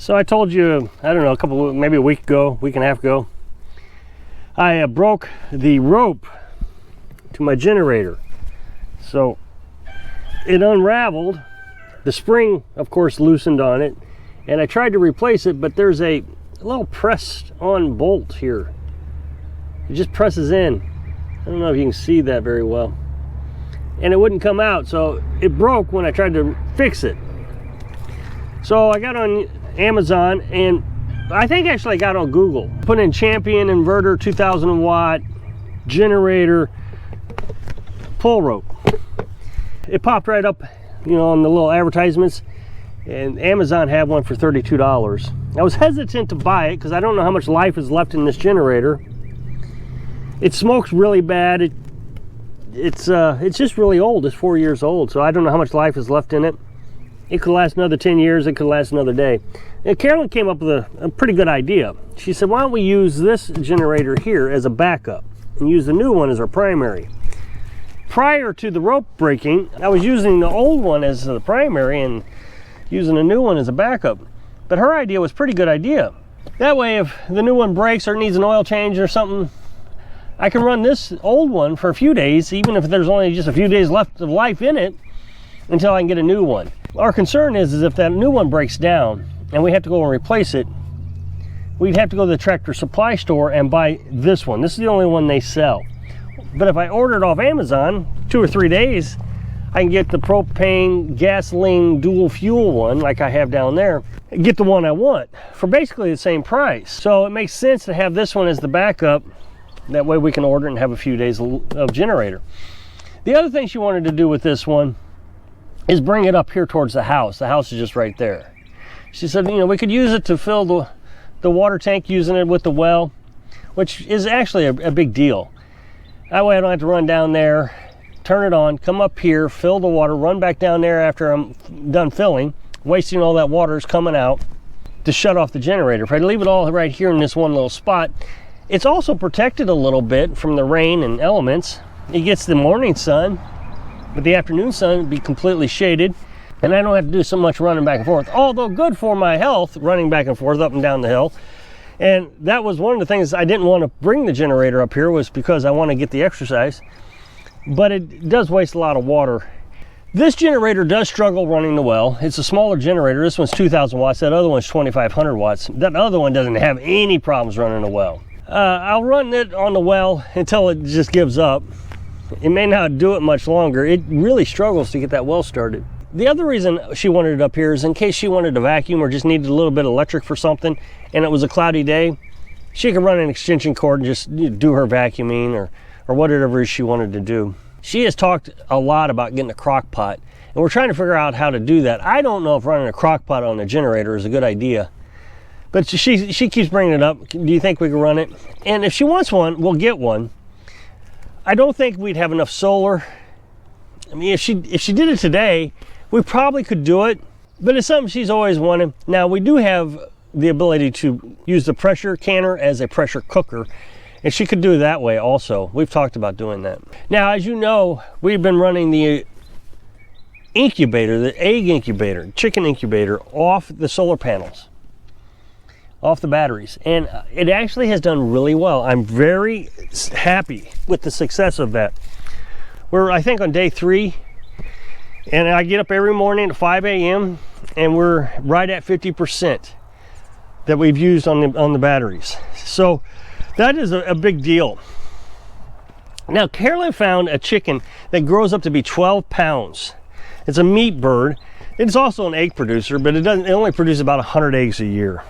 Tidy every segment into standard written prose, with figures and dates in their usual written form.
So I told you, I don't know, maybe a week and a half ago, I broke the rope to my generator. So it unraveled. The spring, of course, loosened on it, and I tried to replace it, but there's a little pressed on bolt here. It just presses in. I don't know if you can see that very well. And it wouldn't come out, so it broke when I tried to fix it. So I got on Amazon, and I think actually I got on Google. Put in Champion inverter 2000 watt generator pull rope. It popped right up, you know, on the little advertisements, and Amazon had one for $32. I was hesitant to buy it because I don't know how much life is left in this generator. It smokes really bad. It's just really old. It's 4 years old, so I don't know how much life is left in it. It could last another 10 years. It could last another day. And Carolyn came up with a pretty good idea. She said, why don't we use this generator here as a backup and use the new one as our primary? Prior to the rope breaking, I was using the old one as the primary and using the new one as a backup. But her idea was a pretty good idea. That way, if the new one breaks or needs an oil change or something, I can run this old one for a few days, even if there's only just a few days left of life in it, until I can get a new one. Our concern is if that new one breaks down and we have to go and replace it, we'd have to go to the Tractor Supply store and buy this one. This is the only one they sell. But if I order it off Amazon, 2 or 3 days, I can get the propane gasoline dual fuel one like I have down there, and get the one I want for basically the same price. So it makes sense to have this one as the backup. That way we can order it and have a few days of generator. The other thing she wanted to do with this one is bring it up here towards the house. The house is just right there. She said, you know, we could use it to fill the water tank using it with the well, which is actually a big deal. That way I don't have to run down there, turn it on, come up here, fill the water, run back down there after I'm done filling, wasting all that water is coming out to shut off the generator. If I leave it all right here in this one little spot, it's also protected a little bit from the rain and elements. It gets the morning sun, but the afternoon sun would be completely shaded, and I don't have to do so much running back and forth. Although good for my health, running back and forth up and down the hill. And that was one of the things I didn't want to bring the generator up here, was because I want to get the exercise. But it does waste a lot of water. This generator does struggle running the well. It's a smaller generator. This one's 2,000 watts. That other one's 2,500 watts. That other one doesn't have any problems running the well. I'll run it on the well until it just gives up. It may not do it much longer. It really struggles to get that well started. The other reason she wanted it up here is in case she wanted to vacuum or just needed a little bit of electric for something and it was a cloudy day, she could run an extension cord and just do her vacuuming or whatever she wanted to do. She has talked a lot about getting a crock pot, and we're trying to figure out how to do that. I don't know if running a crock pot on a generator is a good idea, but she keeps bringing it up. Do you think we can run it? And if she wants one, we'll get one. I don't think we'd have enough solar. I mean, if she did it today, we probably could do it, but it's something she's always wanted. Now, we do have the ability to use the pressure canner as a pressure cooker, and she could do it that way also. We've talked about doing that. Now, as you know, we've been running the incubator, the egg incubator, chicken incubator, off the solar panels, off the batteries, and it actually has done really well. I'm very happy with the success of that. We're, I think, on day 3, and I get up every morning at 5 a.m. and we're right at 50% that we've used on the batteries. So that is a big deal. Now, Carolyn found a chicken that grows up to be 12 pounds. It's a meat bird. It's also an egg producer, but it only produces about 100 eggs a year.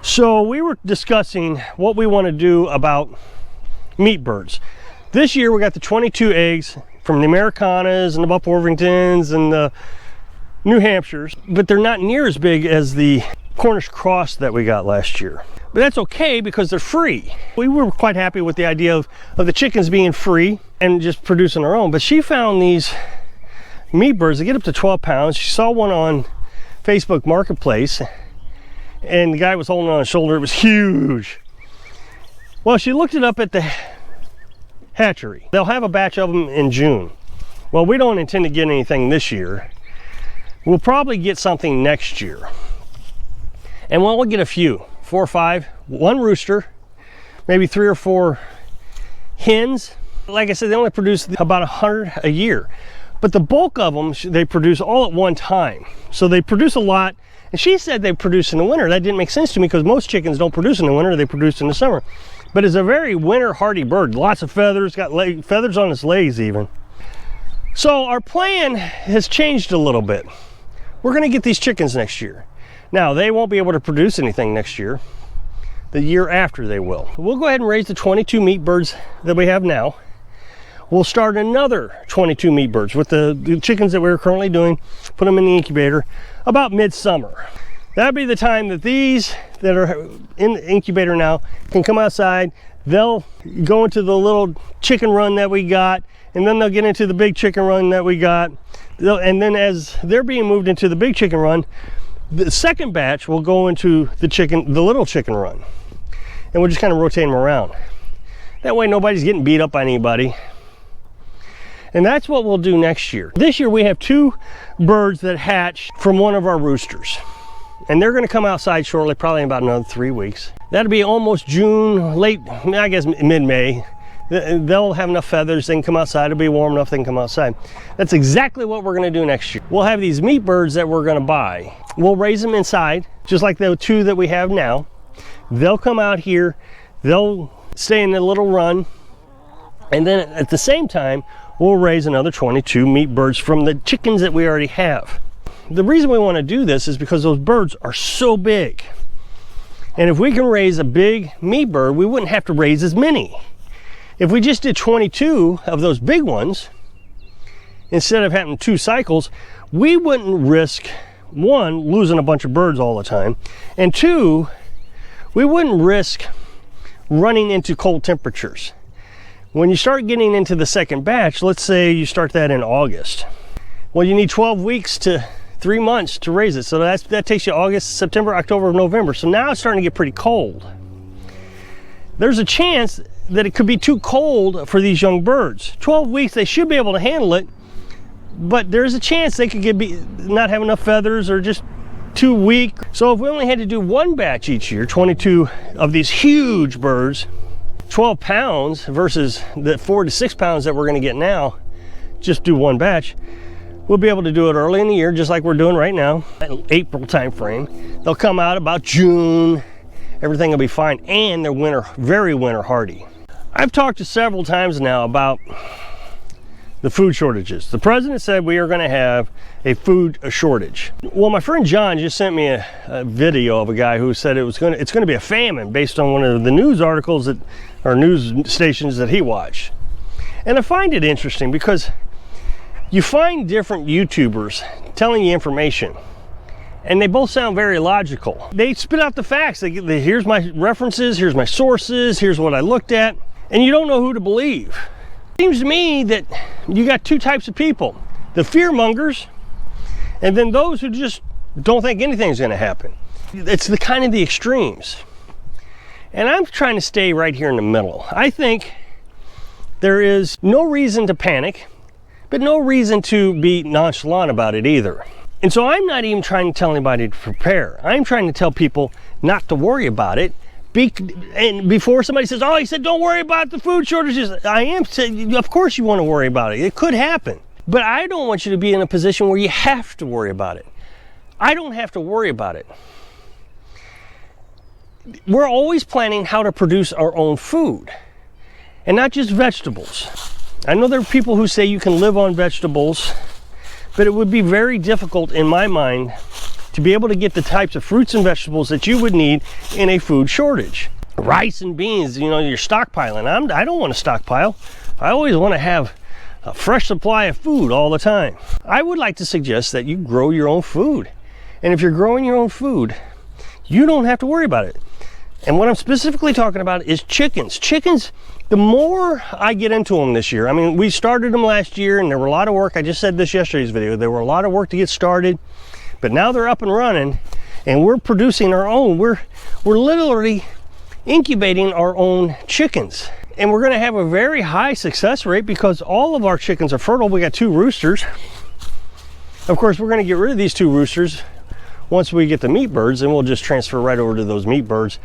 So we were discussing what we want to do about meat birds. This year we got the 22 eggs from the Americanas and the Buff Orpingtons and the New Hampshires, but they're not near as big as the Cornish cross that we got last year. But that's okay because they're free. We were quite happy with the idea of the chickens being free and just producing their own. But she found these meat birds that get up to 12 pounds. She saw one on Facebook Marketplace, and the guy was holding on his shoulder. It was huge. Well, she looked it up at the hatchery. They'll have a batch of them in June. Well, we don't intend to get anything this year. We'll probably get something next year. And we'll get a few, 4 or 5, 1 rooster, maybe 3 or 4 hens. Like I said, they only produce about 100 a year, but the bulk of them, they produce all at one time. So they produce a lot. And she said they produce in the winter. That didn't make sense to me because most chickens don't produce in the winter, they produce in the summer. But it's a very winter hardy bird. Lots of feathers, got feathers on its legs even. So our plan has changed a little bit. We're gonna get these chickens next year. Now, they won't be able to produce anything next year. The year after they will. We'll go ahead and raise the 22 meat birds that we have now. We'll start another 22 meat birds with the chickens that we're currently doing, put them in the incubator about midsummer. That'll be the time that these that are in the incubator now can come outside. They'll go into the little chicken run that we got, and then they'll get into the big chicken run that we got. And then as they're being moved into the big chicken run, the second batch will go into the little chicken run. And we'll just kind of rotate them around. That way nobody's getting beat up by anybody. And that's what we'll do next year. This year we have 2 birds that hatched from one of our roosters. And they're gonna come outside shortly, probably in about another 3 weeks. That'll be almost June, late, I guess mid-May. They'll have enough feathers, they can come outside, it'll be warm enough, they can come outside. That's exactly what we're gonna do next year. We'll have these meat birds that we're gonna buy. We'll raise them inside, just like the 2 that we have now. They'll come out here, they'll stay in the little run, and then at the same time, we'll raise another 22 meat birds from the chickens that we already have. The reason we want to do this is because those birds are so big. And if we can raise a big meat bird, we wouldn't have to raise as many. If we just did 22 of those big ones, instead of having 2 cycles, we wouldn't risk, 1, losing a bunch of birds all the time, and 2, we wouldn't risk running into cold temperatures. When you start getting into the second batch, let's say you start that in August. Well, you need 12 weeks to 3 months to raise it. So that takes you August, September, October, November. So now it's starting to get pretty cold. There's a chance that it could be too cold for these young birds. 12 weeks, they should be able to handle it, but there's a chance they could not have enough feathers or just too weak. So if we only had to do 1 batch each year, 22 of these huge birds, 12 pounds versus the 4 to 6 pounds that we're going to get now, just do 1 batch, we'll be able to do it early in the year, just like we're doing right now, April time frame. They'll come out about June, everything will be fine, and they're very winter hardy. I've talked to several times now about the food shortages. The president said we are going to have a food shortage. Well, my friend John just sent me a video of a guy who said it's going to be a famine based on one of the news articles or news stations that he watched. And I find it interesting because you find different YouTubers telling you information, and they both sound very logical. They spit out the facts. Here's my references, here's my sources, here's what I looked at, and you don't know who to believe. It seems to me that you got 2 types of people: the fear mongers, and then those who just don't think anything's going to happen. It's the kind of the extremes. And I'm trying to stay right here in the middle. I think there is no reason to panic, but no reason to be nonchalant about it either. And so I'm not even trying to tell anybody to prepare. I'm trying to tell people not to worry about it. And before somebody says, oh, he said don't worry about the food shortages, I am saying, of course you want to worry about it. It could happen. But I don't want you to be in a position where you have to worry about it. I don't have to worry about it. We're always planning how to produce our own food, and not just vegetables. I know there are people who say you can live on vegetables, but it would be very difficult in my mind to be able to get the types of fruits and vegetables that you would need in a food shortage. Rice and beans, you know, you're stockpiling. I don't want to stockpile. I always want to have a fresh supply of food all the time. I would like to suggest that you grow your own food. And if you're growing your own food, you don't have to worry about it. And what I'm specifically talking about is chickens. Chickens, the more I get into them this year, I mean, we started them last year and there were a lot of work. I just said this yesterday's video. There were a lot of work to get started, but now they're up and running and we're producing our own. We're literally incubating our own chickens. And we're gonna have a very high success rate because all of our chickens are fertile. We got 2 roosters. Of course, we're gonna get rid of these 2 roosters once we get the meat birds, then we'll just transfer right over to those meat birds,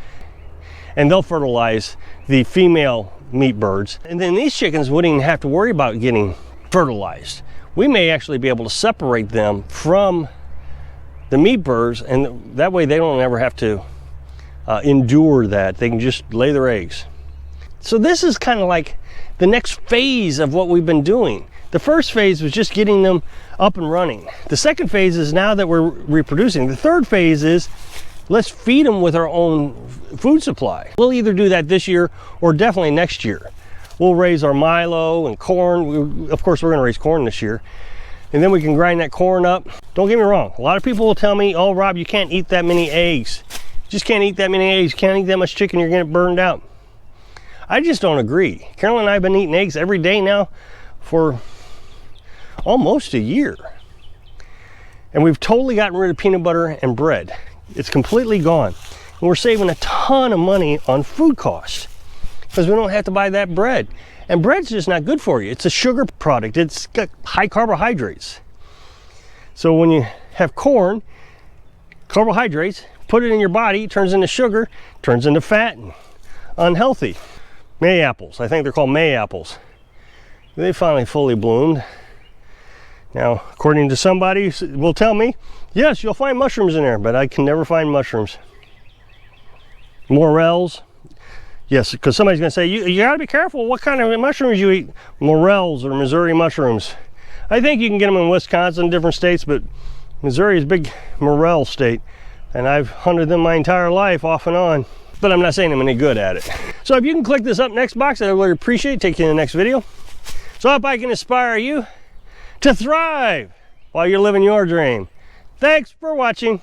and they'll fertilize the female meat birds. And then these chickens wouldn't even have to worry about getting fertilized. We may actually be able to separate them from the meat birds, and that way they don't ever have to endure that. They can just lay their eggs. So this is kind of like the next phase of what we've been doing. The first phase was just getting them up and running. The second phase is now that we're reproducing. The third phase is let's feed them with our own food supply. We'll either do that this year or definitely next year. We'll raise our milo and corn. Of course, we're going to raise corn this year. And then we can grind that corn up. Don't get me wrong. A lot of people will tell me, oh, Rob, you can't eat that many eggs. You just can't eat that many eggs. You can't eat that much chicken. You're going to get burned out. I just don't agree. Carolyn and I have been eating eggs every day now for almost a year. And we've totally gotten rid of peanut butter and bread. It's completely gone. And we're saving a ton of money on food costs because we don't have to buy that bread. And bread's just not good for you. It's a sugar product. It's got high carbohydrates. So when you have corn, carbohydrates, put it in your body, it turns into sugar, turns into fat, and unhealthy. May apples, I think they're called May apples. They finally fully bloomed. Now, according to somebody will tell me, yes, you'll find mushrooms in there, but I can never find mushrooms. Morels. Yes, because somebody's going to say, you got to be careful what kind of mushrooms you eat. Morels or Missouri mushrooms. I think you can get them in Wisconsin, different states, but Missouri is a big morel state. And I've hunted them my entire life off and on. But I'm not saying I'm any good at it. So if you can click this up next box, I'd really appreciate it. Take you to the next video. So I hope I can inspire you to thrive while you're living your dream. Thanks for watching.